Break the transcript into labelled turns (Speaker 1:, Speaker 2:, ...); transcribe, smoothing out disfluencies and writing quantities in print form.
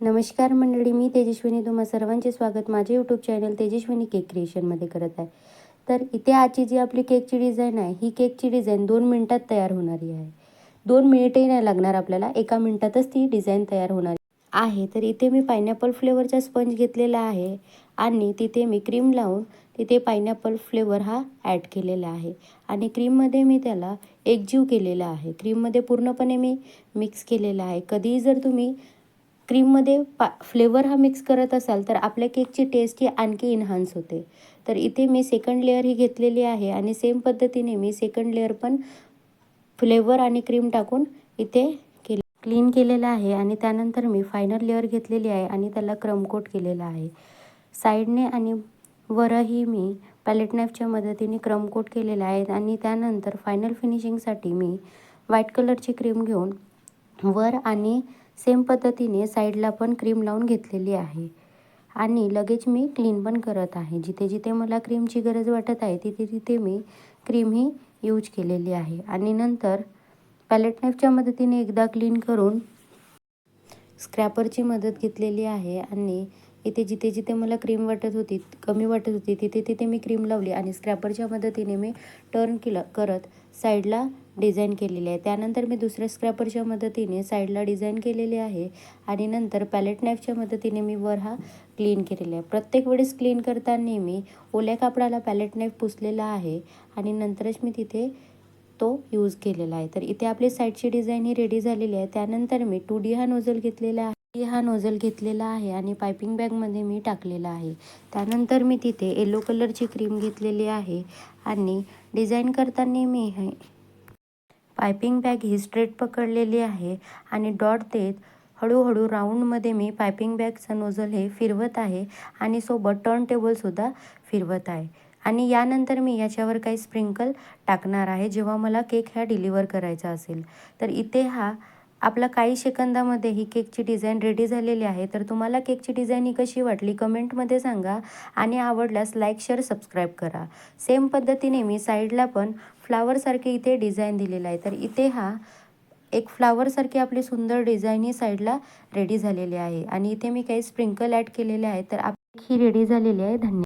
Speaker 1: नमस्कार मंडळी, मी तेजस्विनी तुम्हा सर्वांचे स्वागत माझे यूट्यूब चॅनल तेजस्विनी केक क्रिएशनमध्ये करत आहे. तर इथे आजची जी आपली केकची डिझाईन आहे, ही केकची डिझाईन 2 मिनिटात तयार होणारी आहे. 2 मिनिटही नाही लागणार आपल्याला, 1 मिनिटातच ती डिझाईन तयार होणार आहे. तर इथे मी पायनॅपल फ्लेवरचा स्पंज घेतलेला आहे आणि तिथे मी क्रीम लावून तिथे पायनॅपल फ्लेवर हा ॲड केलेला आहे आणि क्रीममध्ये मी त्याला एकजीव केलेला आहे. क्रीममध्ये पूर्णपणे मी मिक्स केलेला आहे. कधीही जर तुम्ही क्रीममध्ये फ्लेवर हा मिक्स करत असाल तर आपल्या केकची टेस्ट ही आणखी इन्हान्स होते. तर इथे मी सेकंड लेअर ही घेतलेली आहे आणि सेम पद्धतीने मी सेकंड लेअर पण फ्लेवर आणि क्रीम टाकून इथे क्लीन केलेलं आहे आणि त्यानंतर मी फायनल लेअर घेतलेली आहे आणि त्याला क्रम कोट केलेला आहे. साईडने आणि वरही मी पॅलेट नाईफच्या मदतीने क्रम कोट केलेला आहे आणि त्यानंतर फायनल फिनिशिंगसाठी मी व्हाईट कलरची क्रीम घेऊन वर आणि सेम पद्धतीने साईडला पण क्रीम लावून घेतलेली आहे आणि लगेच मी क्लीन पण करत आहे. जिथे जिथे मला क्रीमची गरज वाटत आहे तिथे तिथे मी क्रीम ही यूज केलेली आहे आणि नंतर पॅलेट नाईफच्या मदतीने एकदा क्लीन करून स्क्रॅपरची मदत घेतलेली आहे आणि इथे जिथे जिथे मला क्रीम वाटत होती, कमी वाटत होती, तिथे तिथे मी क्रीम लावली आणि स्क्रॅपरच्या मदतीने मी टर्न करत साईडला डिझाईन केलेली आहे. त्यानंतर मी दुसऱ्या स्क्रॅपरच्या मदतीने साईडला डिझाईन केलेली आहे आणि नंतर पॅलेट नाईफच्या मदतीने मी वर हा क्लीन केलेला आहे. प्रत्येक वेळेस क्लीन करताना मी ओल्या कापडाला पॅलेट नाईफ पुसलेला आहे आणि नंतरच मी तिथे तो यूज केलेला आहे. तर इथे आपली साईडची डिझाईन ही रेडी झालेली आहे. त्यानंतर मी 2D हा नोझल घेतलेला आहे आणि पायपिंग बॅगमध्ये मी टाकलेला आहे. त्यानंतर मी तिथे येलो कलरची क्रीम घेतलेली आहे आणि डिझाईन करताना मी पायपिंग बॅग ही स्ट्रेट पकडलेली आहे आणि डॉट देत हळूहळू राऊंडमध्ये मी पायपिंग बॅगचा नोझल हे फिरवत आहे आणि सोबत टर्न टेबलसुद्धा फिरवत आहे आणि यानंतर मी याच्यावर काही स्प्रिंकल टाकणार आहे जेव्हा मला केक ह्या डिलिव्हर करायचा असेल. तर इथे हा आपला काही सेकंदामध्ये ही केकची डिझाईन रेडी झालेली आहे. तर तुम्हाला केकची डिझाईन ही कशी वाटली कमेंटमध्ये सांगा आणि आवडल्यास लाईक, शेअर, सबस्क्राईब करा. सेम पद्धतीने मी साईडला पण फ्लावरसारखे इथे डिझाईन दिलेलं आहे. तर इथे हा एक फ्लावरसारखी आपली सुंदर डिझाईन ही साईडला रेडी झालेली आहे आणि इथे मी काही स्प्रिंकल ॲड केलेले आहे. तर ही रेडी झालेली आहे. धन्यवाद.